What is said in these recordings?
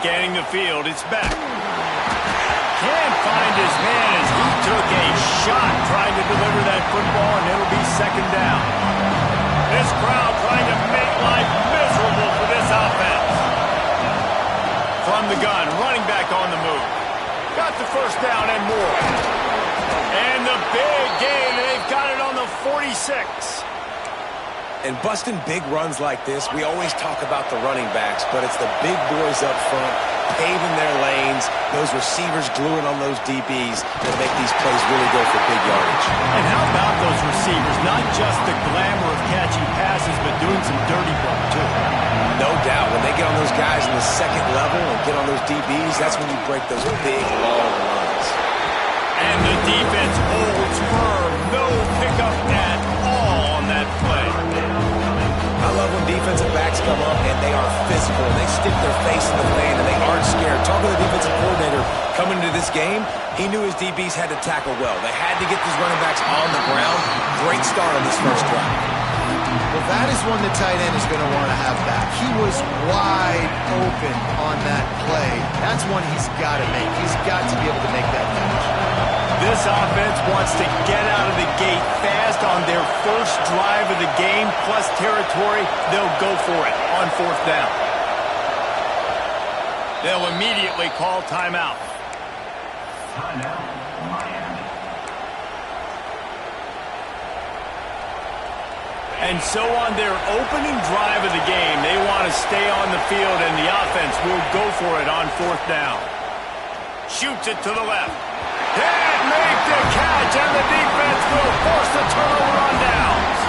Scanning the field, it's back. Can't find his man as he took a shot trying to deliver that football, and it'll be second down. This crowd trying to make life miserable for this offense. From the gun, running back on the move. Got the first down and more. And the big gain, and they've got it on the 46. And busting big runs like this, we always talk about the running backs, but it's the big boys up front, paving their lanes, those receivers gluing on those DBs that make these plays really go for big yardage. And how about those receivers? Not just the glamour of catching passes, but doing some dirty work, too. No doubt. When they get on those guys in the second level and get on those DBs, that's when you break those big, long runs. And the defense holds firm. No pickup at all on that play. I love when defensive backs come up and they are physical and they stick their face in the fan and they aren't scared. Talking to the defensive coordinator coming into this game, he knew his DBs had to tackle well. They had to get these running backs on the ground. Great start on this first drive. Well, that is one the tight end is going to want to have back. He was wide open on that play. That's one he's got to make. He's got to be able to make that catch. This offense wants to get out of the gate fast on their first drive of the game, plus territory. They'll go for it on fourth down. They'll immediately call timeout. Timeout, Miami. And so on their opening drive of the game, they want to stay on the field, and the offense will go for it on fourth down. Shoots it to the left. Can't make the catch, and the defense will force a turnover on downs.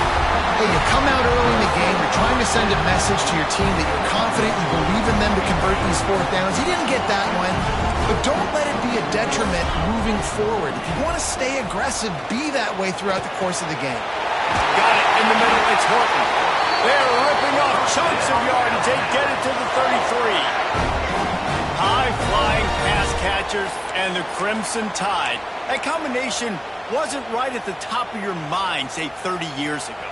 Hey, you come out early in the game, you're trying to send a message to your team that you're confident, you believe in them to convert these fourth downs. You didn't get that one, but don't let it be a detriment moving forward. If you want to stay aggressive, be that way throughout the course of the game. Got it in the middle, it's Horton. They're ripping off chunks of yardage. They get it to the 33. High-flying pass catchers and the Crimson Tide. That combination wasn't right at the top of your mind, say, 30 years ago.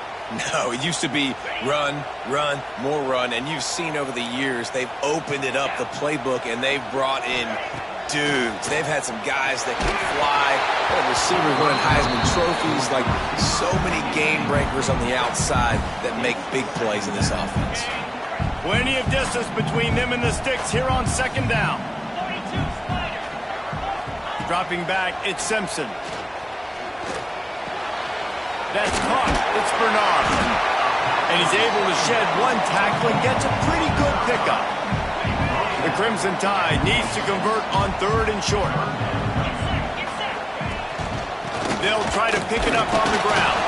No, it used to be run, run, more run, and you've seen over the years they've opened it up, the playbook, and they've brought in dudes. They've had some guys that can fly, and receivers winning Heisman trophies, like so many game breakers on the outside that make big plays in this offense. Plenty of distance between them and the sticks here on second down. Dropping back, it's Simpson. That's caught. It's Bernard. And he's able to shed one tackle and gets a pretty good pickup. The Crimson Tide needs to convert on third and short. They'll try to pick it up on the ground.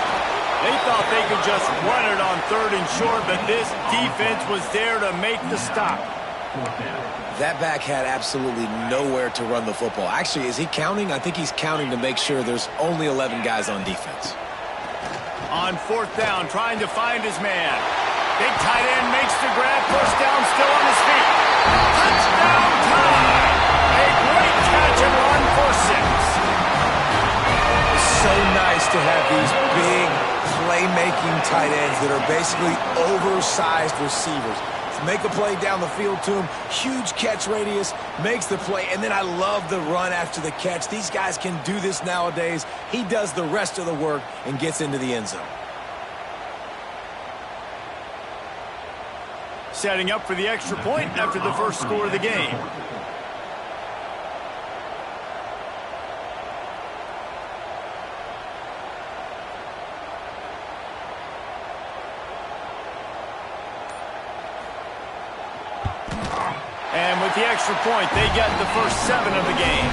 They thought they could just run it on third and short, but this defense was there to make the stop. That back had absolutely nowhere to run the football. Actually, is he counting? I think he's counting to make sure there's only 11 guys on defense. On fourth down, trying to find his man. Big tight end makes the grab. First down, still on his feet. Touchdown time! A great catch and run for 6. It's so nice to have these big playmaking tight ends that are basically oversized receivers. Make a play down the field to him, huge catch radius, makes the play, and then I love the run after the catch. These guys can do this nowadays. He does the rest of the work and gets into the end zone. Setting up for the extra point after the first score of the game. And with the extra point, they get the first 7 of the game.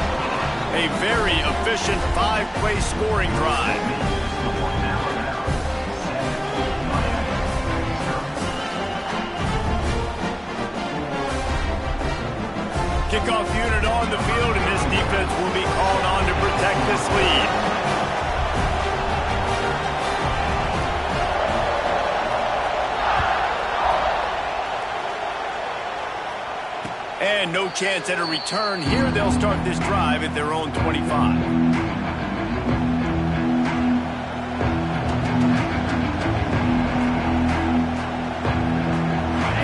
A very efficient 5-play scoring drive. Kickoff unit on the field, and this defense will be called on to protect this lead. And no chance at a return here. They'll start this drive at their own 25.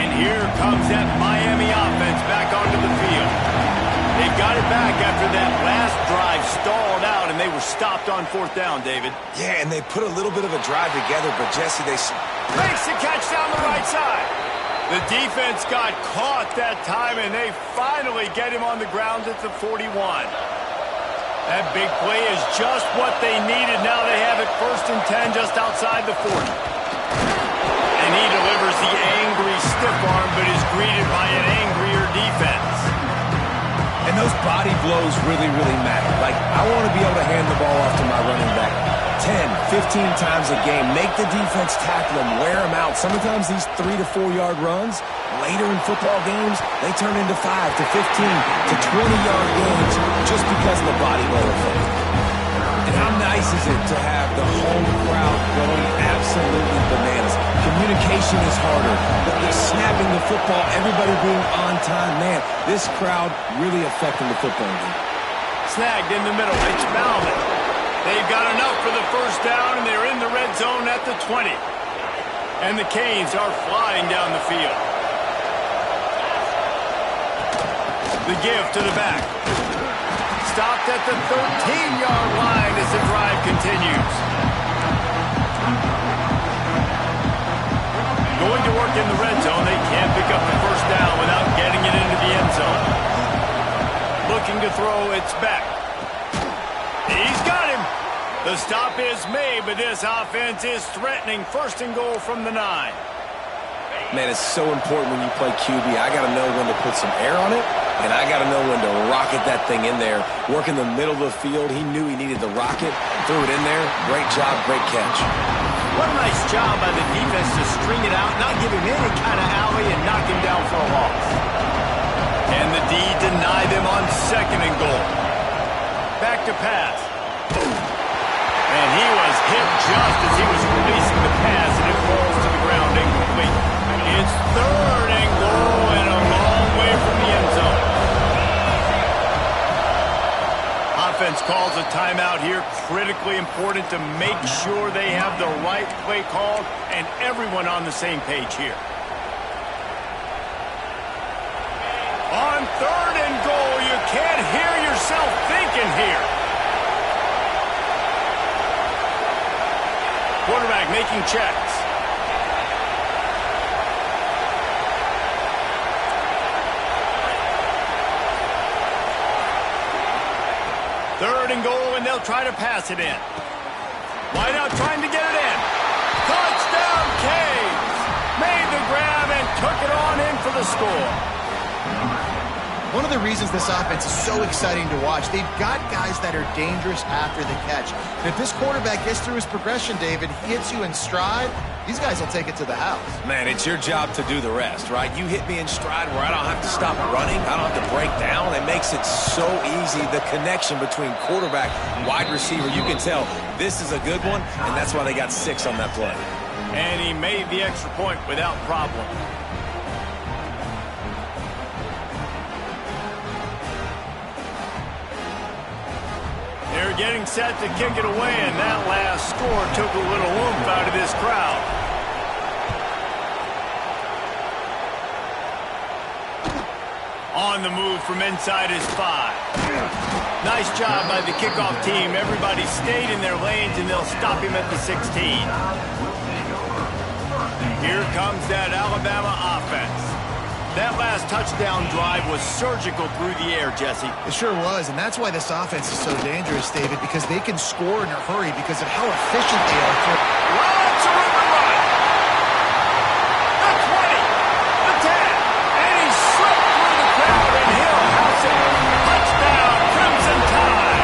And here comes that Miami offense back onto the field. got it back after that last drive stalled out, and they were stopped on fourth down, David. Yeah, and they put a little bit of a drive together, but Jesse, they... Makes the catch down the right side. The defense got caught that time, and they finally get him on the ground at the 41. That big play is just what they needed. Now they have it 1st and 10 just outside the 40. And he delivers the angry stiff arm, but is greeted by an angrier defense. And those body blows really, really matter. Like, I want to be able to hand the ball off to my running back 10, 15 times a game. Make the defense tackle them, wear them out. Sometimes these 3 to 4 yard runs, later in football games, they turn into 5 to 15 to 20-yard games just because of the body blow effect. And how nice is it to have the home crowd going absolutely bananas? Communication is harder. The snapping the football, everybody being on time. Man, this crowd really affecting the football game. Snagged in the middle. It's Bauman. They've got enough for the 1st down, and they're in the red zone at the 20. And the Canes are flying down the field. The give to the back. Stopped at the 13-yard line as the drive continues. Going to work in the red zone. They can't pick up the 1st down without getting it into the end zone. Looking to throw, it's back. He's got him. The stop is made, but this offense is threatening 1st and goal from the 9. Man, it's so important when you play QB. I got to know when to put some air on it, and I got to know when to rocket that thing in there. Work in the middle of the field. He knew he needed the rocket. Threw it in there. Great job, great catch. What a nice job by the defense to string it out, not give him any kind of alley, and knock him down for a loss. And the D deny them on 2nd and goal. Back to pass. And he was hit just as he was releasing the pass, and it falls to the ground incomplete. It's 3rd and goal and a long way from the end zone. Offense calls a timeout here. Critically important to make sure they have the right play called and everyone on the same page here. On 3rd and goal, you can't hear yourself thinking here. Quarterback making checks. Third and goal, and they'll try to pass it in. Wideout trying to get it in. Touchdown, Canes! Made the grab and took it on in for the score. One of the reasons this offense is so exciting to watch, they've got guys that are dangerous after the catch. And if this quarterback gets through his progression, David, he hits you in stride, these guys will take it to the house. Man, it's your job to do the rest, right? You hit me in stride where I don't have to stop running. I don't have to break down. It makes it so easy. The connection between quarterback and wide receiver, you can tell this is a good one, and that's why they got 6 on that play. And he made the extra point without problem. They're getting set to kick it away, and that last score took a little oomph out of this crowd. On the move from inside his 5. Nice job by the kickoff team. Everybody stayed in their lanes, and they'll stop him at the 16. Here comes that Alabama offense. That last touchdown drive was surgical through the air, Jesse. It sure was, and that's why this offense is so dangerous, David, because they can score in a hurry because of how efficient they are. Lots of room to run. The 20, the 10, and he slipped through the crowd, and he'll house it. Touchdown, Crimson Tide.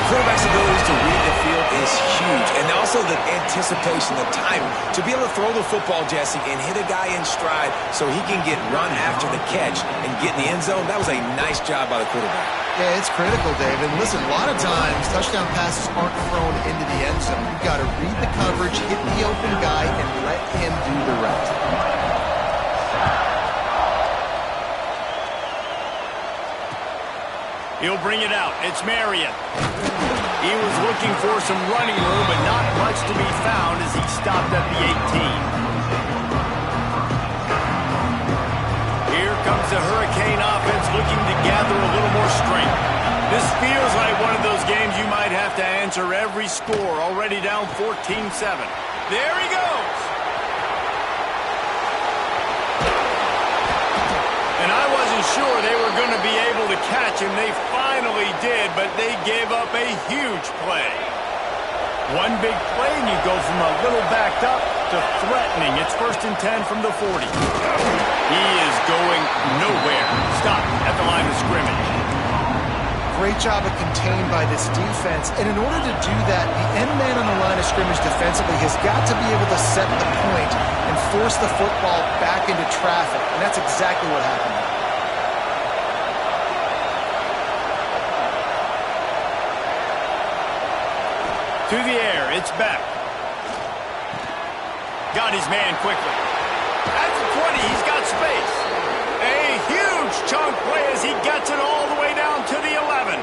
Quarterback's ability to read the field is huge, and also the anticipation, the time to be able to throw the football, Jesse, and hit a guy in stride so he can get run after the catch and get in the end zone. That was a nice job by the quarterback. Yeah, it's critical, David. Listen, a lot of times touchdown passes aren't thrown into the end zone. You've got to read the coverage, hit the open guy, and let him do the rest. He'll bring it out. It's Marion. He was looking for some running room, but not much to be found as he stopped at the 18. Here comes the Hurricane offense looking to gather This feels like one of those games you might have to answer every score. Already down 14-7. There he goes. And I wasn't sure they were going to be able to catch him. They finally did, but they gave up a huge play. One big play, and you go from a little backed up to threatening. It's 1st and 10 from the 40. He is going nowhere. Stop at the line of scrimmage. Great job of contained by this defense. And in order to do that, the end man on the line of scrimmage defensively has got to be able to set the point and force the football back into traffic. And that's exactly what happened. To the air, it's back. Got his man quickly. At the 20, he's got space. A huge chunk play as he gets it all the way down to the 11.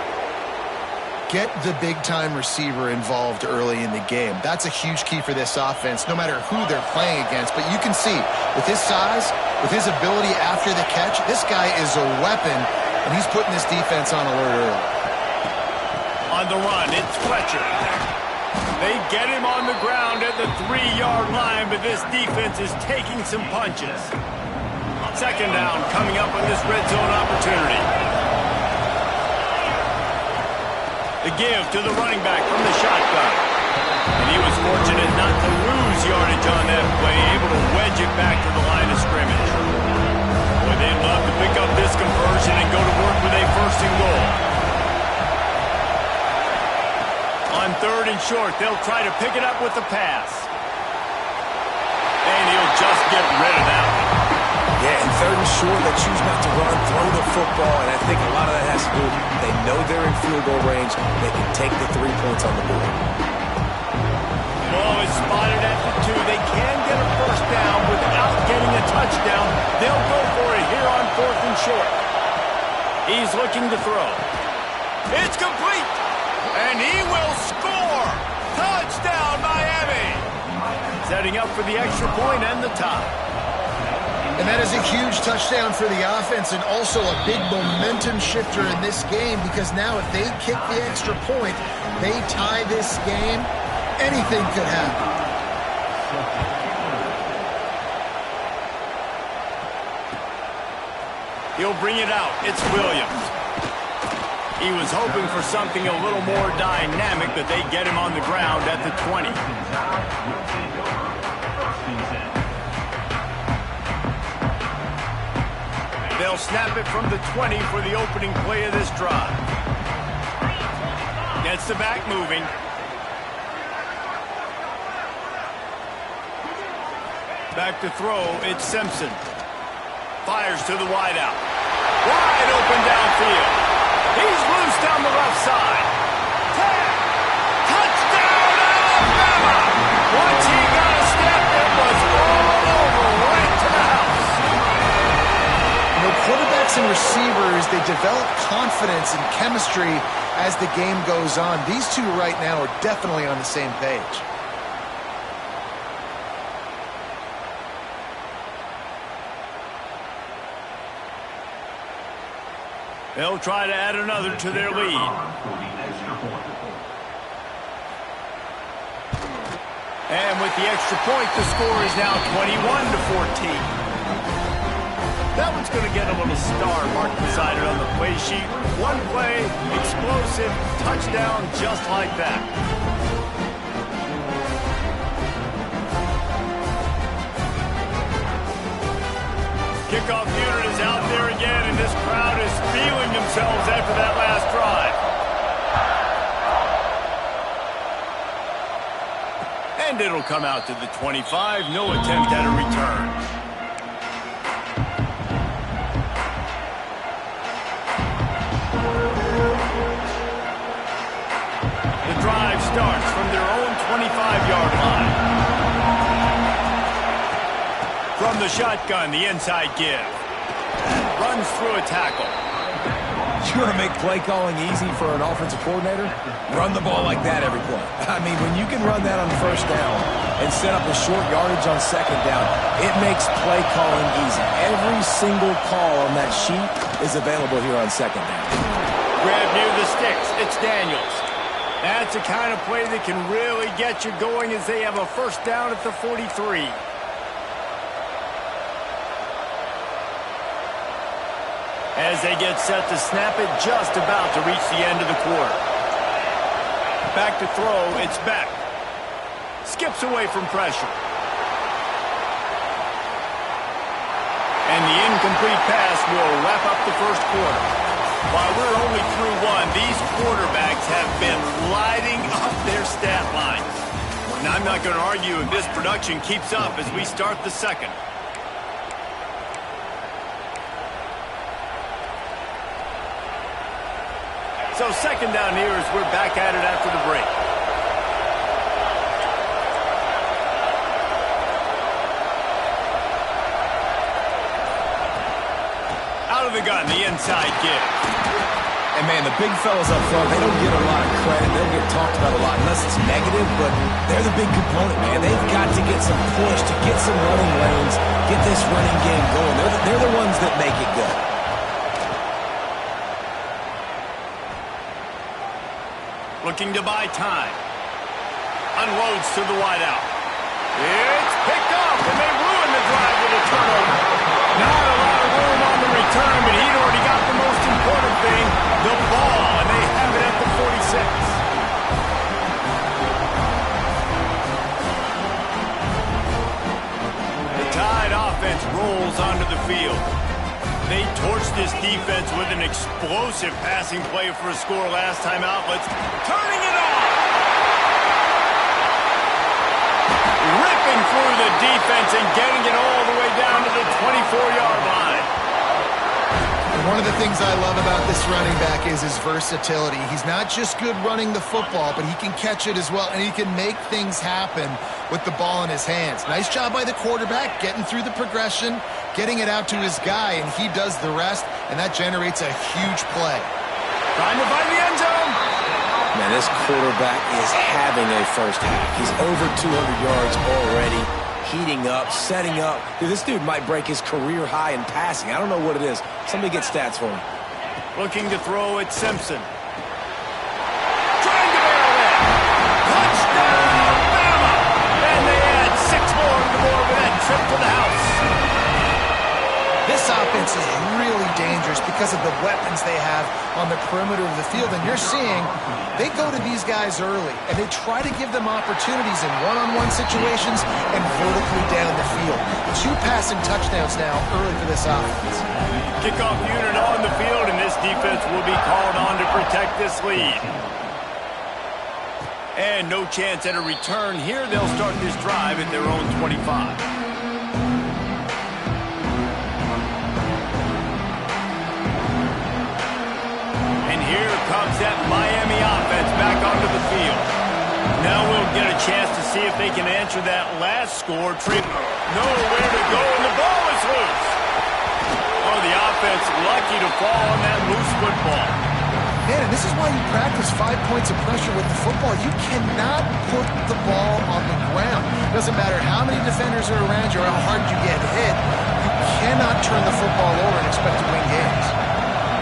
Get the big-time receiver involved early in the game. That's a huge key for this offense, no matter who they're playing against. But you can see, with his size, with his ability after the catch, this guy is a weapon, and he's putting this defense on alert early. On the run, it's Fletcher. They get him on the ground at the 3-yard line, but this defense is taking some punches. 2nd down coming up on this red zone opportunity. The give to the running back from the shotgun. And he was fortunate not to lose yardage on that play, able to wedge it back to the line of scrimmage. Boy, they'd love to pick up this conversion and go to work with a 1st and goal. On 3rd and short, they'll try to pick it up with the pass. And he'll just get rid of that one. Yeah, and 3rd and short, they choose not to run, throw the football, and I think a lot of that has to do with they know they're in field goal range. They can take the 3 points on the board. Ball is spotted at the 2. They can get a 1st down without getting a touchdown. They'll go for it here on 4th and short. He's looking to throw. It's complete. And he will score! Touchdown, Miami! Setting up for the extra point and the tie. And that is a huge touchdown for the offense and also a big momentum shifter in this game because now if they kick the extra point, they tie this game, anything could happen. He'll bring it out. It's Williams. He was hoping for something a little more dynamic, but they get him on the ground at the 20. They'll snap it from the 20 for the opening play of this drive. Gets the back moving. Back to throw, it's Simpson. Fires to the wideout. Wide open downfield. He's loose down the left side. Touchdown, Alabama! Once he got a step, it was all over, right to the house. You know, quarterbacks and receivers, they develop confidence and chemistry as the game goes on. These two right now are definitely on the same page. They'll try to add another to their lead. And with the extra point, the score is now 21-14. That one's going to get a little star mark beside it on the play sheet. One play, explosive, touchdown, just like that. Kickoff unit is out there again, and this crowd is feeling themselves after that last drive. And it'll come out to the 25. No attempt at a return. The drive starts from their own 25-yard line. From the shotgun, the inside give. Runs through a tackle. You want to make play calling easy for an offensive coordinator? Run the ball like that every play. I mean, when you can run that on 1st down and set up a short yardage on 2nd down, it makes play calling easy. Every single call on that sheet is available here on 2nd down. grab near the sticks. It's Daniels. That's the kind of play that can really get you going as they have a first down at the 43. As they get set to snap it, just about to reach the end of the quarter. Back to throw, it's Beck. Skips away from pressure. And the incomplete pass will wrap up the first quarter. While we're only through one, these quarterbacks have been lighting up their stat lines. And I'm not going to argue if this production keeps up as we start the second. So second down here as we're back at it after the break. Out of the gun, the inside give. And, man, the big fellas up front, they don't get a lot of credit. They don't get talked about a lot unless it's negative, but they're the big component, man. They've got to get some push, to get some running lanes, get this running game going. They're the ones that make it good. Looking to buy time. Unloads to the wideout. It's picked up, and they ruin the drive with a turnover. Not a lot of room on the return, but he'd already got the most important thing, the ball, and they have it at the 46. The Tide offense rolls onto the field. They torched this defense with an explosive passing play for a score last time out. Turning it on! Ripping through the defense and getting it all the way down to the 24-yard line. And one of the things I love about this running back is his versatility. He's not just good running the football, but he can catch it as well, and he can make things happen with the ball in his hands. Nice job by the quarterback, getting through the progression, getting it out to his guy, and he does the rest, and that generates a huge play. Trying to find the end zone. Man, this quarterback is having a first half. He's over 200 yards already, heating up, setting up. Dude, this dude might break his career high in passing. I don't know what it is. Somebody get stats for him. Looking to throw at Simpson. Trying to barrel in. Touchdown, Bama! And they add 6 more to the board with that trip to the house. This offense is really dangerous because of the weapons they have on the perimeter of the field. And you're seeing they go to these guys early, and they try to give them opportunities in one-on-one situations and vertically down the field. 2 passing touchdowns now early for this offense. Kickoff unit on the field, and this defense will be called on to protect this lead. And no chance at a return here. They'll start this drive at their own 25. Here comes that Miami offense back onto the field. Now we'll get a chance to see if they can answer that last score. Nowhere to go, and the ball is loose. Oh, the offense lucky to fall on that loose football. Man, and this is why you practice 5 points of pressure with the football. You cannot put the ball on the ground. Doesn't matter how many defenders are around you or how hard you get hit. You cannot turn the football over and expect to win games.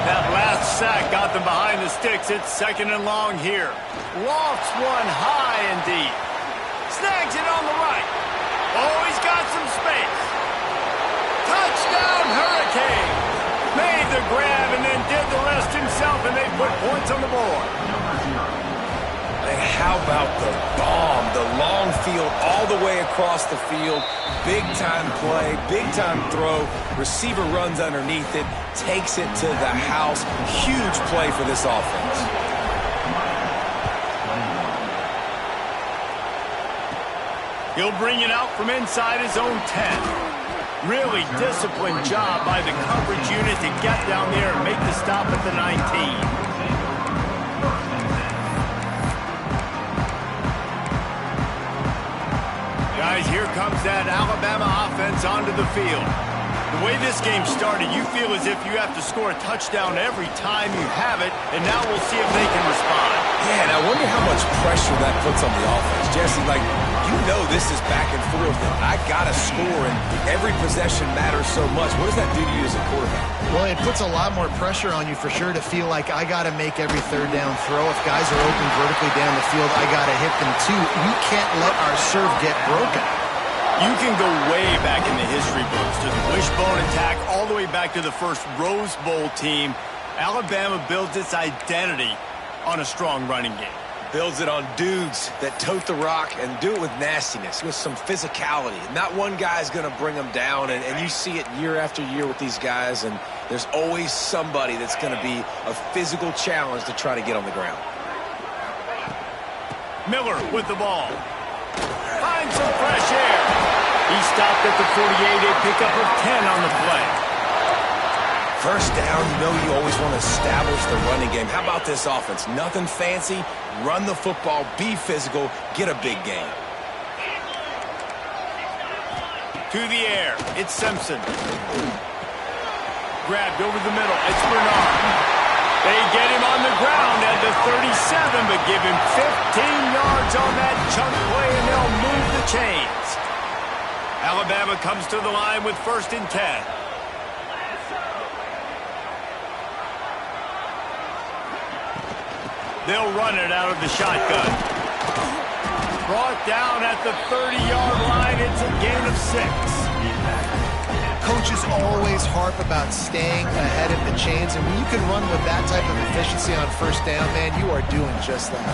That last sack got them behind the sticks. It's second and long here. Lofts one high and deep. Snags it on the right. Oh, he's got some space. Touchdown, Hurricane. Made the grab and then did the rest himself, and they put points on the board. And how about the bomb? The long field all the way across the field. Big-time play, big-time throw. Receiver runs underneath it, takes it to the house. Huge play for this offense. He'll bring it out from inside his own 10. Really disciplined job by the coverage unit to get down there and make the stop at the 19. Guys, here comes that Alabama offense onto the field. The way this game started, you feel as if you have to score a touchdown every time you have it, and now we'll see if they can respond. Yeah, and I wonder how much pressure that puts on the offense. Jesse, like, You know this is back and forth. I got to score, and every possession matters so much. What does that do to you as a quarterback? Well, it puts a lot more pressure on you for sure to feel like I got to make every third down throw. If guys are open vertically down the field, I got to hit them too. We can't let our serve get broken. You can go way back in the history books to the wishbone attack, all the way back to the first Rose Bowl team. Alabama builds its identity on a strong running game. Builds it on dudes that tote the rock and do it with nastiness, with some physicality. Not one guy's going to bring them down, and you see it year after year with these guys, and there's always somebody that's going to be a physical challenge to try to get on the ground. Miller with the ball. Finds some fresh air. He stopped at the 48, a pickup of 10 on the play. First down, you know you always want to establish the running game. How about this offense? Nothing fancy. Run the football, be physical, get a big gain. To the air, it's Simpson. Grabbed over the middle, it's Bernard. They get him on the ground at the 37, but give him 15 yards on that chunk play, and they'll move the chains. Alabama comes to the line with 1st and 10. They'll run it out of the shotgun. Brought down at the 30-yard line. It's a gain of 6. Coaches always harp about staying ahead of the chains, and when you can run with that type of efficiency on 1st down, man, you are doing just that.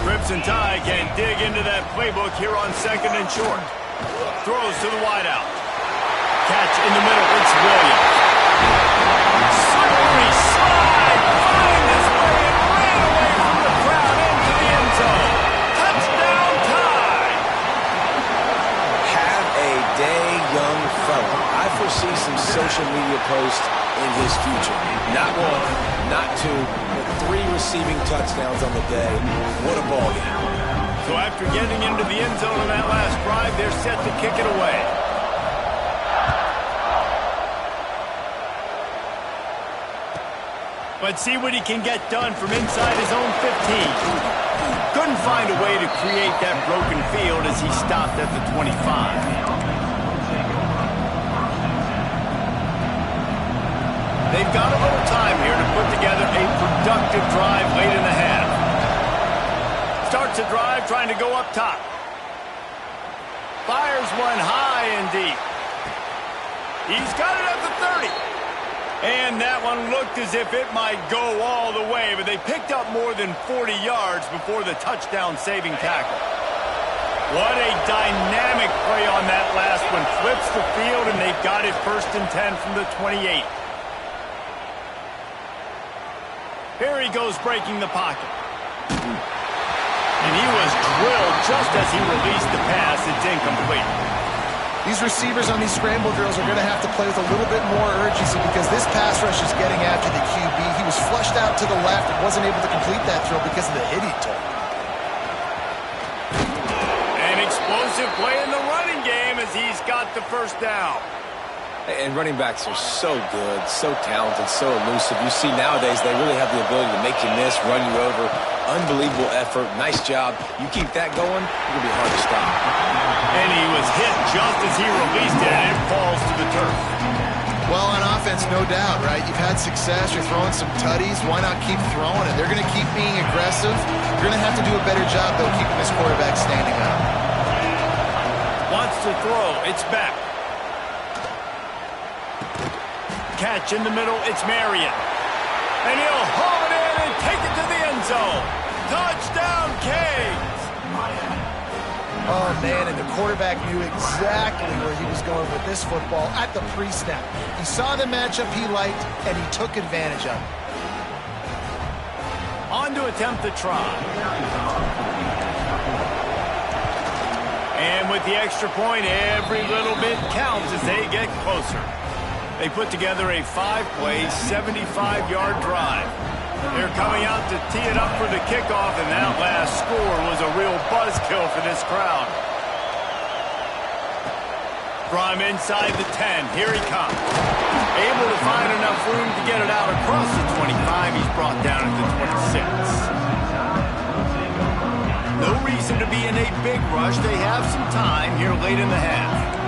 Crimson Tide can dig into that playbook here on 2nd and short. Throws to the wideout. Catch in the middle. It's Williams. Slippery slide. Find his way and ran away from the crowd into the end zone. Touchdown Tide. Have a day, young fella. I foresee some social media posts in his future. Not 1, not 2, but 3 receiving touchdowns on the day. What a ball game. So after getting into the end zone on that last drive, they're set to kick it away. But see what he can get done from inside his own 15. Couldn't find a way to create that broken field as he stopped at the 25. They've got a little time here to put together a productive drive late in the half. Starts a drive trying to go up top. Fires one high and deep. He's got it at the 30. And that one looked as if it might go all the way, but they picked up more than 40 yards before the touchdown-saving tackle. What a dynamic play on that last one. Flips the field, and they've got it 1st and 10 from the 28. Here he goes breaking the pocket. And he was drilled just as he released the pass. It's incomplete. These receivers on these scramble drills are going to have to play with a little bit more urgency because this pass rush is getting after the QB. He was flushed out to the left and wasn't able to complete that throw because of the hit he took. An explosive play in the running game as he's got the 1st down. And running backs are so good, so talented, so elusive. You see nowadays they really have the ability to make you miss, run you over. Unbelievable effort. Nice job. You keep that going, it'll be hard to stop. And he was hit just as he released it, and it falls to the turf. Well, on offense, no doubt, right? You've had success. You're throwing some tutties. Why not keep throwing it? They're going to keep being aggressive. You're going to have to do a better job, though, keeping this quarterback standing up. Wants to throw. It's back. Catch in the middle. It's Marion. And he'll haul it in and take it to the end zone. Touchdown, Canes. Oh, man, and the quarterback knew exactly where he was going with this football at the pre-snap. He saw the matchup he liked, and he took advantage of it. On to attempt the try. And with the extra point, every little bit counts as they get closer. They put together a 5-play, 75-yard drive. They're coming out to tee it up for the kickoff, and that last score was a real buzzkill for this crowd. From inside the 10, here he comes. Able to find enough room to get it out across the 25. He's brought down at the 26. No reason to be in a big rush. They have some time here late in the half.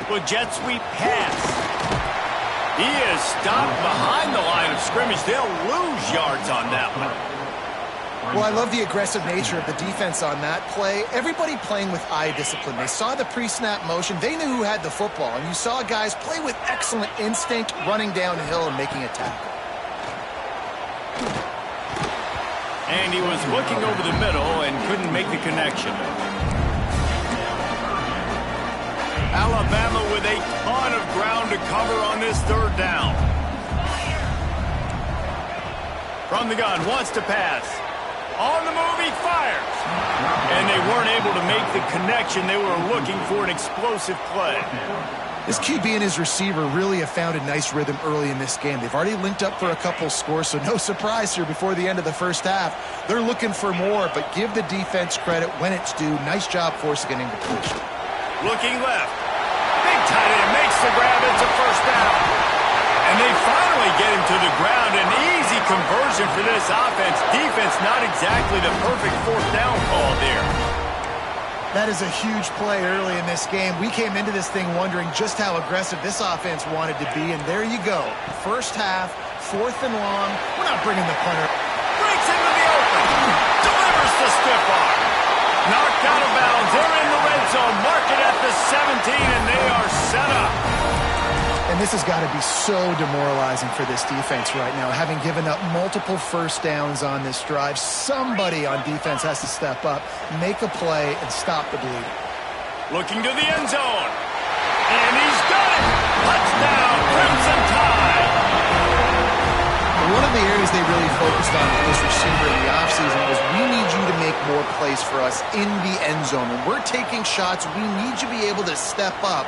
Well, jet sweep pass. He is stopped behind the line of scrimmage. They'll lose yards on that one. Well, I love the aggressive nature of the defense on that play. Everybody playing with eye discipline. They saw the pre-snap motion. They knew who had the football. And you saw guys play with excellent instinct, running downhill and making a tackle. And he was looking over the middle and couldn't make the connection. Alabama with a ton of ground to cover on this third down. From the gun, wants to pass. On the move, he fires. And they weren't able to make the connection. They were looking for an explosive play. This QB and his receiver really have found a nice rhythm early in this game. They've already linked up for a couple scores, so no surprise here before the end of the first half. They're looking for more, but give the defense credit when it's due. Nice job forcing an incompletion. Looking left. Big tight end makes the grab. It's a first down. And they finally get him to the ground. An easy conversion for this offense. Defense not exactly the perfect fourth down call there. That is a huge play early in this game. We came into this thing wondering just how aggressive this offense wanted to be, and there you go. First half, 4th and long. We're not bringing the punter. Breaks into the open. Delivers the stiff arm. Knocked out of bounds. They're in the red zone. Mark it at the 17, and they are set up. And this has got to be so demoralizing for this defense right now. Having given up multiple first downs on this drive, somebody on defense has to step up, make a play, and stop the bleeding. Looking to the end zone. And he's got it. Touchdown, Crimson Tide. One of the areas they really focused on with this receiver in the offseason was we need you to make more plays for us in the end zone. When we're taking shots, we need you to be able to step up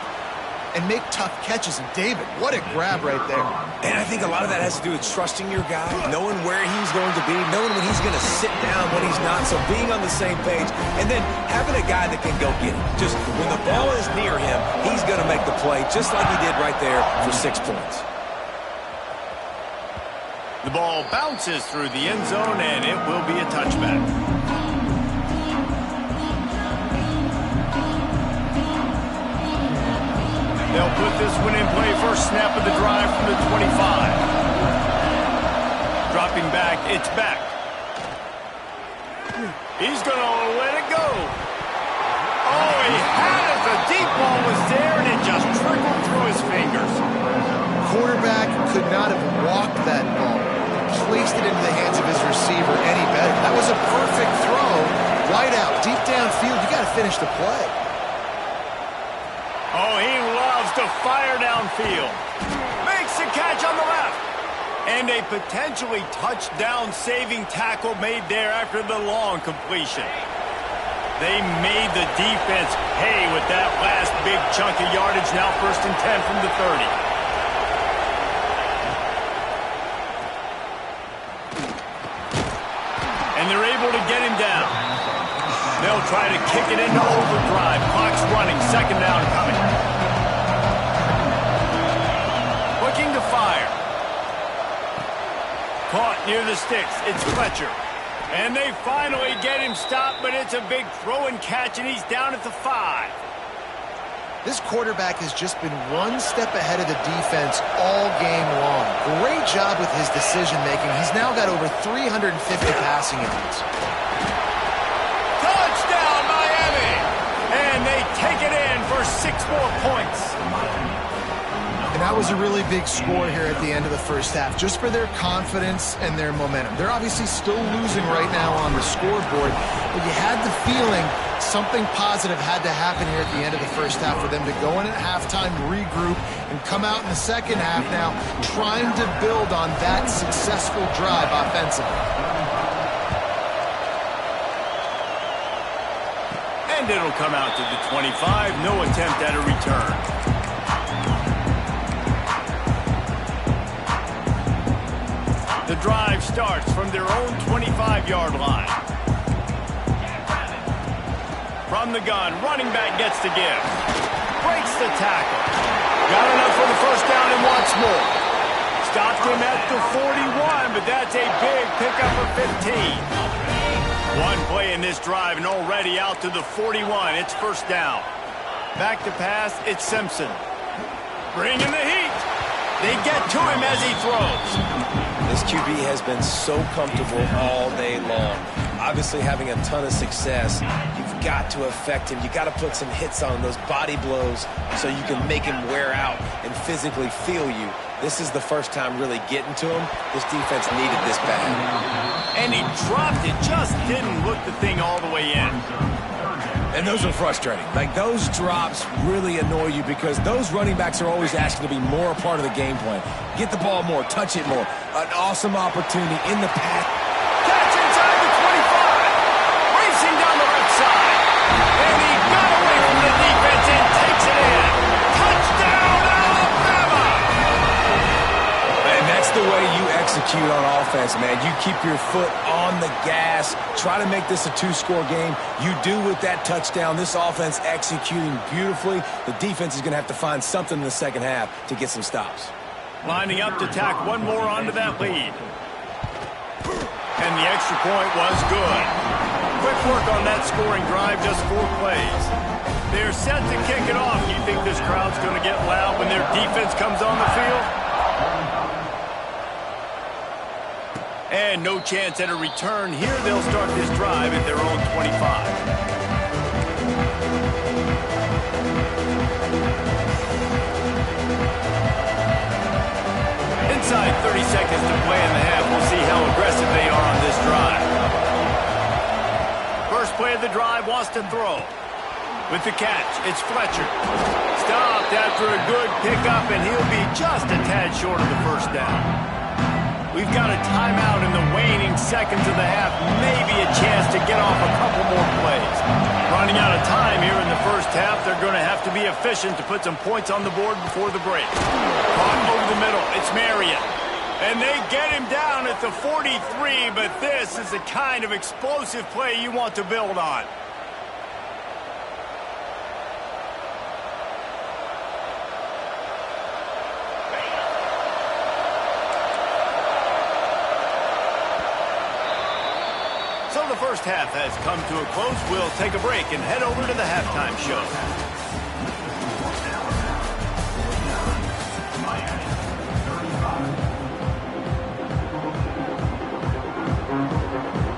and make tough catches. And David, what a grab right there. And I think a lot of that has to do with trusting your guy, knowing where he's going to be, knowing when he's going to sit down, when he's not, so being on the same page, and then having a guy that can go get it. Just when the ball is near him, he's going to make the play, just like he did right there for 6 points. The ball bounces through the end zone, and it will be a touchback. They'll put this one in play. First snap of the drive from the 25. Dropping back, it's back. He's going to let it go. Oh, he had it. The deep ball was there, and it just trickled through his fingers. Quarterback could not have walked that ball, placed it into the hands of his receiver any better. That was a perfect throw. Wide out, deep downfield. You got to finish the play. Oh, he loves to fire downfield. Makes the catch on the left. And a potentially touchdown-saving tackle made there after the long completion. They made the defense pay with that last big chunk of yardage. Now 1st and 10 from the 30. And they're able to get him down. They'll try to kick it into overdrive. Clock's running. 2nd down coming. Looking to fire. Caught near the sticks. It's Fletcher. And they finally get him stopped, but it's a big throw and catch, and he's down at the 5. This quarterback has just been one step ahead of the defense all game long. Great job with his decision-making. He's now got over 350 passing yards. Touchdown, Miami! And they take it in for 6 more points. And that was a really big score here at the end of the first half, just for their confidence and their momentum. They're obviously still losing right now on the scoreboard, but you had the feeling something positive had to happen here at the end of the first half for them to go in at halftime, regroup, and come out in the second half now trying to build on that successful drive offensively. And it'll come out to the 25. No attempt at a return. The drive starts from their own 25-yard line. From the gun, running back gets the give. Breaks the tackle. Got enough for the first down and wants more. Stopped him at the 41, but that's a big pickup of 15. play in this drive and already out to the 41. It's first down. Back to pass, it's Simpson. Bringing the heat. They get to him as he throws. This QB has been so comfortable all day long. Obviously having a ton of success. You've got to affect him. You've got to put some hits on those body blows so you can make him wear out and physically feel you. This is the first time really getting to him. This defense needed this bad. And he dropped it. Just didn't look the thing all the way in. And those are frustrating. Like, those drops really annoy you because those running backs are always asking to be more a part of the game plan. Get the ball more, touch it more. An awesome opportunity in the path. Catch inside the 25. Racing down the left side. And he got away from the defense and takes it in. Touchdown, Alabama! And that's the way you execute on offense, man. You keep your foot on the gas. Try to make this a two-score game. You do with that touchdown. This offense executing beautifully. The defense is going to have to find something in the second half to get some stops. Lining up to tack one more onto that lead. And the extra point was good. Quick work on that scoring drive, just 4 plays. They're set to kick it off. You think this crowd's going to get loud when their defense comes on the field? And no chance at a return here. They'll start this drive at their own 25. Inside 30 seconds to play in the half. We'll see how aggressive they are on this drive. First play of the drive, wants to throw. With the catch, it's Fletcher. Stopped after a good pickup, and he'll be just a tad short of the first down. We've got a timeout in the waning seconds of the half. Maybe a chance to get off a couple more plays. Running out of time here in the first half. They're going to have to be efficient to put some points on the board before the break. Caught over the middle. It's Marion. And they get him down at the 43, but this is the kind of explosive play you want to build on. So the first half has come to a close. We'll take a break and head over to the halftime show.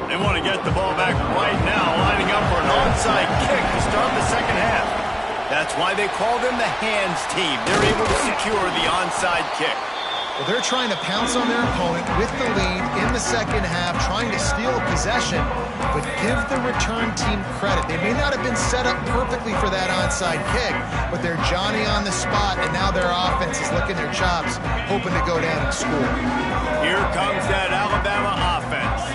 They want to get the ball back right now, lining up for an onside kick to start the second half. That's why they call them the hands team. They're able to secure the onside kick. Well, they're trying to pounce on their opponent with the lead in the second half, trying to steal possession, but give the return team credit. They may not have been set up perfectly for that onside kick, but they're Johnny on the spot, and now their offense is licking their chops, hoping to go down and score. Here comes that Alabama offense.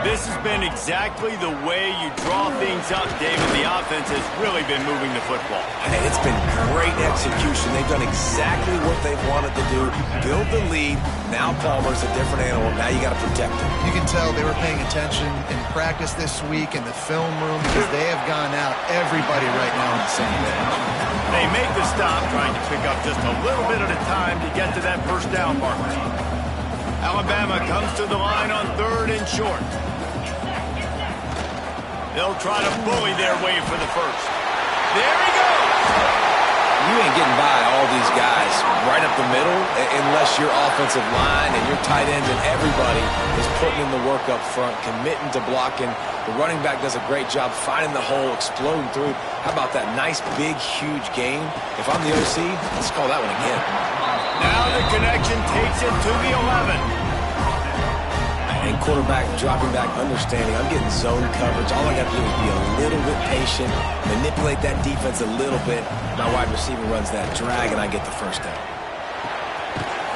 This has been exactly the way you draw things up, David. The offense has really been moving the football. And it's been great execution. They've done exactly what they've wanted to do. Build the lead. Now Palmer's a different animal. Now you got to protect him. You can tell they were paying attention in practice this week in the film room because they have gone out, everybody right now on the same page. They make the stop, trying to pick up just a little bit at a time to get to that first down marker. Alabama comes to the line on 3rd and short. They'll try to bully their way for the first. There he goes! You ain't getting by all these guys right up the middle unless your offensive line and your tight ends and everybody is putting in the work up front, committing to blocking. The running back does a great job finding the hole, exploding through. How about that nice, big, huge game? If I'm the OC, let's call that one again. Now the connection takes it to the 11. And quarterback dropping back, understanding I'm getting zone coverage. All I got to do is be a little bit patient, manipulate that defense a little bit. My wide receiver runs that drag, and I get the first down.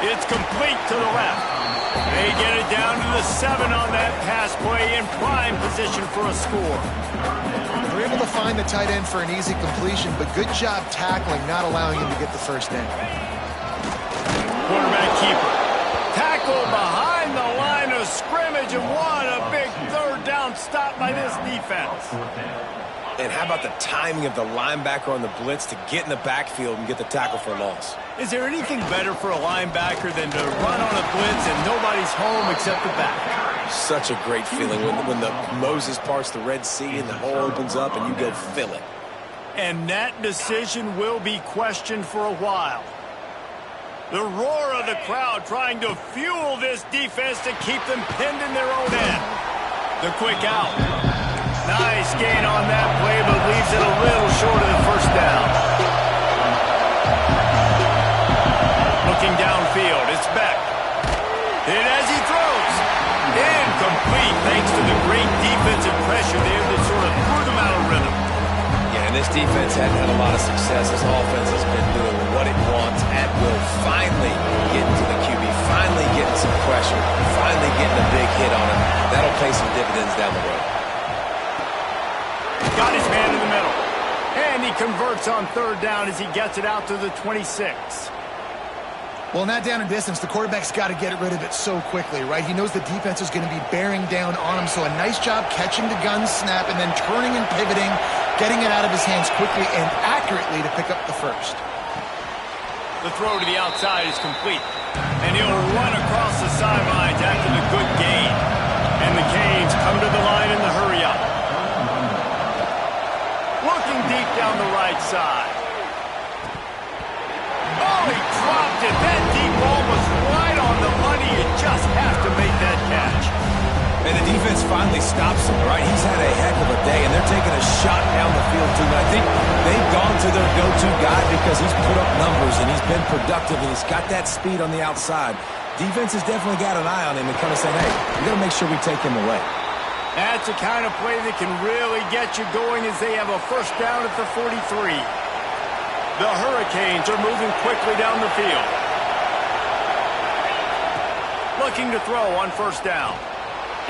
It's complete to the left. They get it down to the 7 on that pass play in prime position for a score. They're able to find the tight end for an easy completion, but good job tackling, not allowing him to get the first down. Quarterback keeper. Tackle behind the line of scrimmage, and what a big 3rd down stop by this defense. And how about the timing of the linebacker on the blitz to get in the backfield and get the tackle for a loss? Is there anything better for a linebacker than to run on a blitz and nobody's home except the back? Such a great feeling when the Moses parts the Red Sea and the hole opens up and you go fill it. And that decision will be questioned for a while. The roar of the crowd trying to fuel this defense to keep them pinned in their own end. The quick out. Nice gain on that play, but leaves it a little short of the first down. Looking downfield, it's Beck. And as he throws, incomplete thanks to the great defensive pressure there that sort of threw them out of rhythm. Yeah, and this defense hadn't had a lot of success. This offense has been doing what it wants at will. Finally getting to the QB, finally getting some pressure, finally getting a big hit on him. That'll pay some dividends down the road. Got his man in the middle. And he converts on third down as he gets it out to the 26. Well, in that down and distance, the quarterback's got to get rid of it so quickly, right? He knows the defense is going to be bearing down on him, so a nice job catching the gun snap and then turning and pivoting, getting it out of his hands quickly and accurately to pick up the first. The throw to the outside is complete, and he'll run across the sidelines after the good gain. And the Canes come to the line in the hurry-up. Looking deep down the right side. Oh, he dropped it. That deep ball was right on the money. You just have to make that catch. And the defense finally stops him, right? He's had a heck of a day, and they're taking a shot down the field, too. And I think they've gone to their go-to guy because he's put up numbers, and he's been productive, and he's got that speed on the outside. Defense has definitely got an eye on him and kind of saying, hey, we got to make sure we take him away. That's the kind of play that can really get you going as they have a first down at the 43. The Hurricanes are moving quickly down the field. Looking to throw on first down.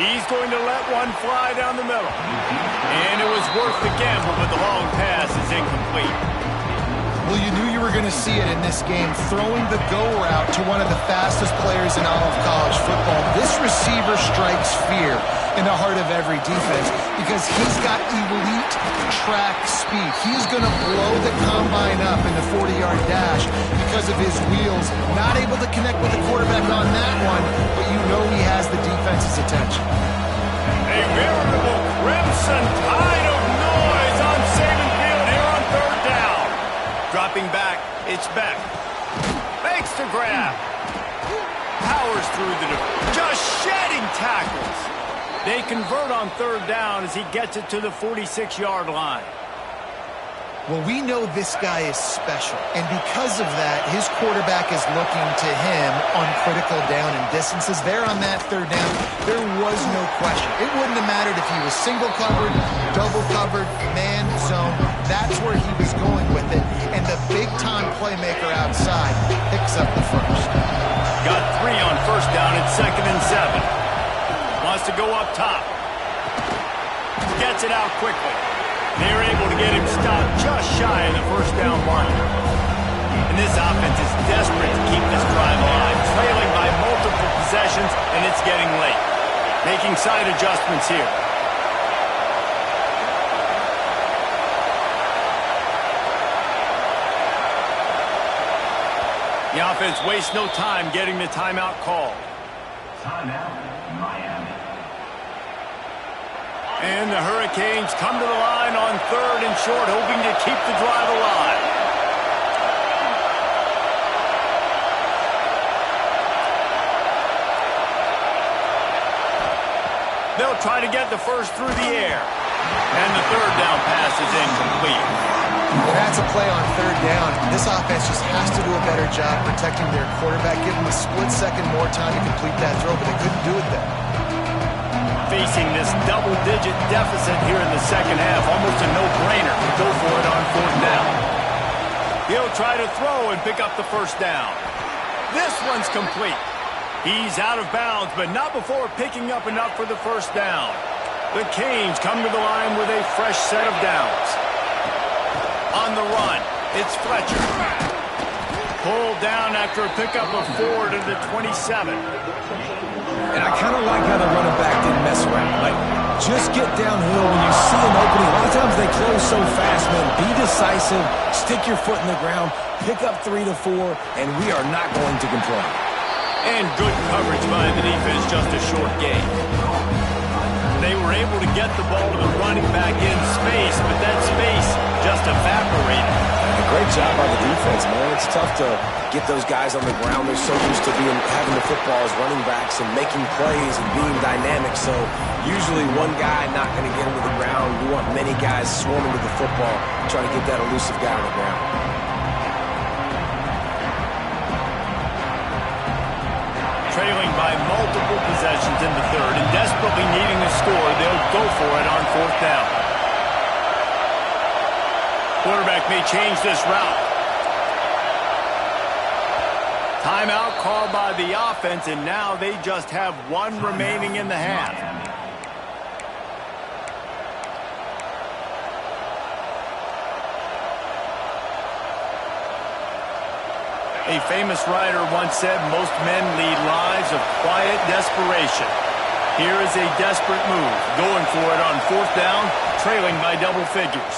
He's going to let one fly down the middle. And it was worth the gamble, but the long pass is incomplete. Well, you knew you were going to see it in this game, throwing the go route to one of the fastest players in all of college football. This receiver strikes fear in the heart of every defense because he's got elite track speed. He's going to blow the combine up in the 40-yard dash because of his wheels. Not able to connect with the quarterback on that one, but you know he has the defense's attention. A veritable crimson tide of noise on Saban Field here on third down. Dropping back, it's Beck. Fakes the grab. Powers through the just shedding tackles. They convert on third down as he gets it to the 46-yard line. Well, we know this guy is special, and because of that, his quarterback is looking to him on critical down and distances. There on that third down, there was no question. It wouldn't have mattered if he was single covered, double covered, man zone. That's where he was going with it, and the big-time playmaker outside picks up the first. Got 3 on first down at 2nd and 7. Wants to go up top. Gets it out quickly. They're able to get him stopped just shy of the first down mark. And this offense is desperate to keep this drive alive, trailing by multiple possessions, and it's getting late. Making side adjustments here. The offense wastes no time getting the timeout called. Timeout, Miami. And the Hurricanes come to the line on third and short, hoping to keep the drive alive. They'll try to get the first through the air. And the third down pass is incomplete. Well, that's a play on third down. This offense just has to do a better job protecting their quarterback, give him a split second more time to complete that throw, but they couldn't do it then. Facing this double-digit deficit here in the second half, almost a no-brainer to go for it on fourth down. He'll try to throw and pick up the first down. This one's complete. He's out of bounds, but not before picking up enough for the first down. The Canes come to the line with a fresh set of downs. On the run, it's Fletcher. Pulled down after a pickup of 4 to the 27. And I kind of like how the running back didn't mess around. Like, just get downhill when you see an opening. A lot of times they close so fast, man. Be decisive, stick your foot in the ground, pick up 3 to 4, and we are not going to complain. And good coverage by the defense, just a short gain. They were able to get the ball to the running back in space, but that space just evaporated. And a great job by the defense, man. It's tough to get those guys on the ground. They're so used to having the football as running backs and making plays and being dynamic. So usually one guy not going to get him to the ground. You want many guys swarming to the football, trying to get that elusive guy on the ground. Trailing by multiple possessions in the third and desperately needing to score, they'll go for it on fourth down. Quarterback may change this route. Timeout called by the offense, and now they just have one remaining in the half. A famous writer once said, most men lead lives of quiet desperation. Here is a desperate move, going for it on fourth down, trailing by double figures.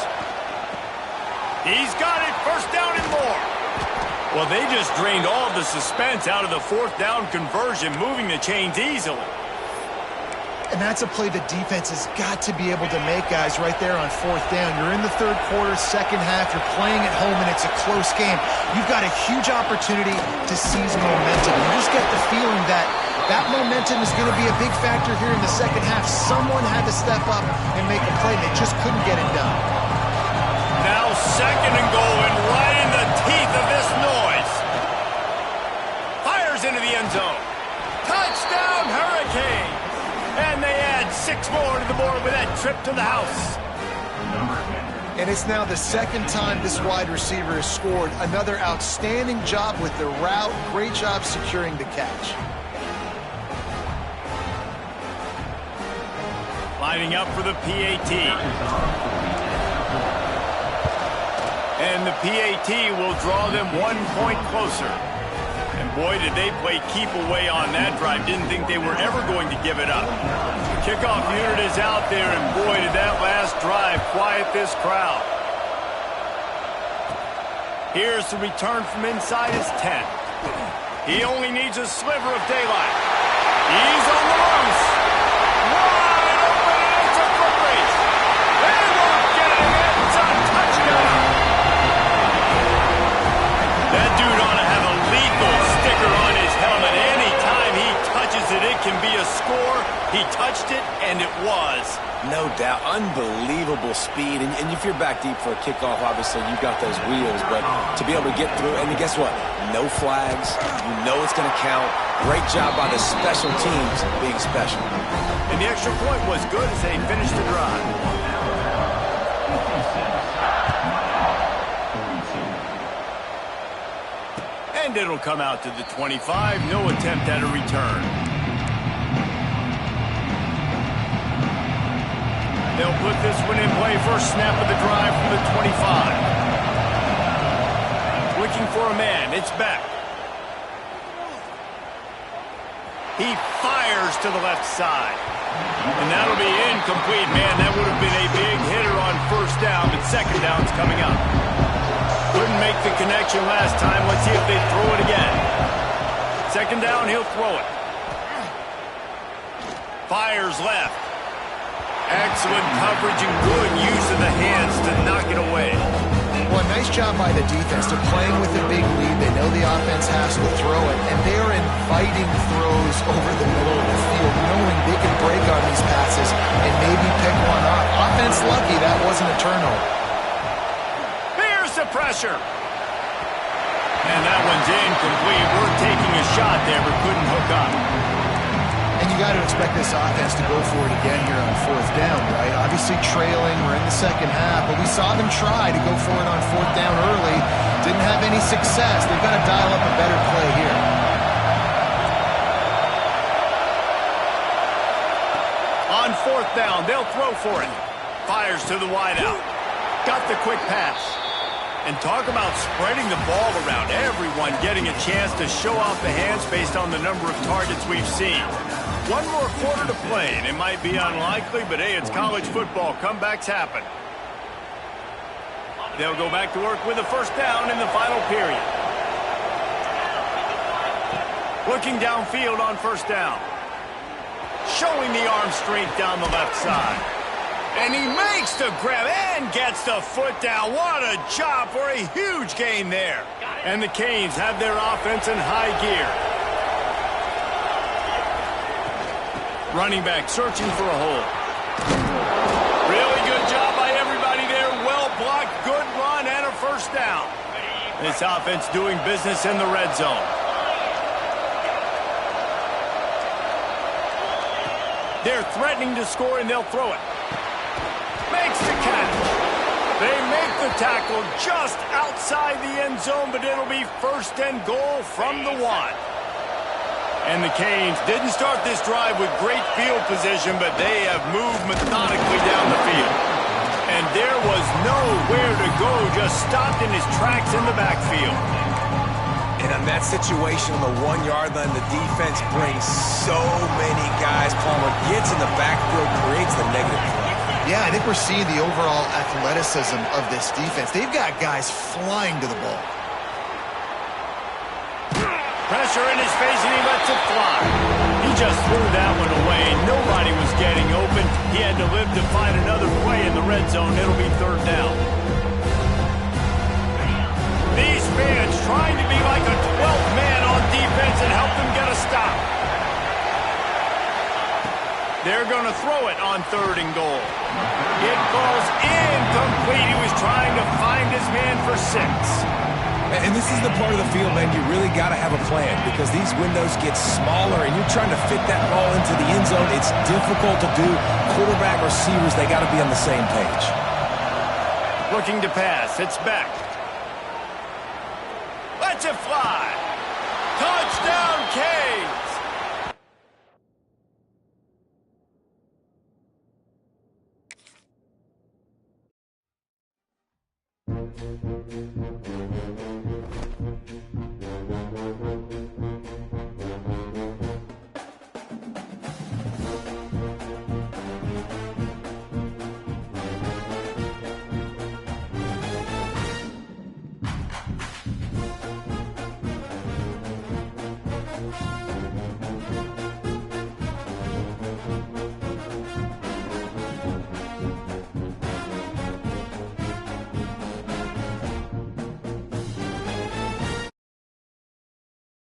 He's got it, first down and more. Well, they just drained all the suspense out of the fourth down conversion, moving the chains easily. And that's a play the defense has got to be able to make, guys, right there on fourth down. You're in the third quarter, second half. You're playing at home, and it's a close game. You've got a huge opportunity to seize momentum. You just get the feeling that that momentum is going to be a big factor here in the second half. Someone had to step up and make a play. They just couldn't get it done. Now second and goal, and right in the teeth of this noise. Fires into the end zone. Touchdown, Hurricane! And they add 6 more to the board with that trip to the house. And it's now the second time this wide receiver has scored. Another outstanding job with the route. Great job securing the catch. Lining up for the PAT. And the PAT will draw them 1 point closer. And boy, did they play keep away on that drive. Didn't think they were ever going to give it up. The kickoff unit is out there, and boy, did that last drive quiet this crowd. Here's the return from inside his 10. He only needs a sliver of daylight. He's on the loose. Wide open, and it's a foot race. They won't get him. It's a touchdown. That dude ought to have a lethal sticker on his helmet. Anytime he touches it, it can be a score. He touched it, and it was. No doubt. Unbelievable speed. And if you're back deep for a kickoff, obviously you've got those wheels. But to be able to get through, and guess what? No flags. You know it's going to count. Great job by the special teams being special. And the extra point was good as they finished the drive. And it'll come out to the 25. No attempt at a return. They'll put this one in play. First snap of the drive from the 25. Looking for a man. It's back. He fires to the left side. And that'll be incomplete. Man, that would have been a big hitter on first down, but second down's coming up. Couldn't make the connection last time. Let's see if they throw it again. Second down, he'll throw it. Fires left. Excellent coverage and good use of the hands to knock it away. Well, nice job by the defense. They're playing with a big lead. They know the offense has to throw it, and they're inviting throws over the middle of the field, knowing they can break on these passes and maybe pick one off. Offense lucky that wasn't a turnover. Here's the pressure. And that one's incomplete. We're taking a shot there, but couldn't hook up. And you got to expect this offense to go for it again here on fourth down, right? Obviously trailing, we're in the second half, but we saw them try to go for it on fourth down early. Didn't have any success. They've got to dial up a better play here. On fourth down, they'll throw for it. Fires to the wideout. Got the quick pass. And talk about spreading the ball around. Everyone getting a chance to show off the hands based on the number of targets we've seen. One more quarter to play, and it might be unlikely, but hey, it's college football. Comebacks happen. They'll go back to work with a first down in the final period. Looking downfield on first down. showing the arm strength down the left side. And he makes the grab and gets the foot down. What a job for a huge gain there. And the Canes have their offense in high gear. Running back searching for a hole. Really good job by everybody there. Well blocked, good run, and a first down. This offense doing business in the red zone. They're threatening to score, and they'll throw it. Makes the catch. They make the tackle just outside the end zone, but it'll be first and goal from the 1. And the Canes didn't start this drive with great field position, but they have moved methodically down the field. And there was nowhere to go, just stopped in his tracks in the backfield. And on that situation on the 1-yard line, the defense brings so many guys. Palmer gets in the backfield, creates the negative play. Yeah, I think we're seeing the overall athleticism of this defense. They've got guys flying to the ball. Pressure in his face, and he lets it fly. He just threw that one away. Nobody was getting open. He had to live to find another play in the red zone. It'll be third down. These fans trying to be like a 12th man on defense and help them get a stop. They're going to throw it on 3rd and goal. It falls incomplete. He was trying to find his man for 6. And this is the part of the field, man, you really got to have a plan because these windows get smaller and you're trying to fit that ball into the end zone. It's difficult to do. Quarterback, receivers, they got to be on the same page. Looking to pass. It's back. Lets it fly. Touchdown, Canes.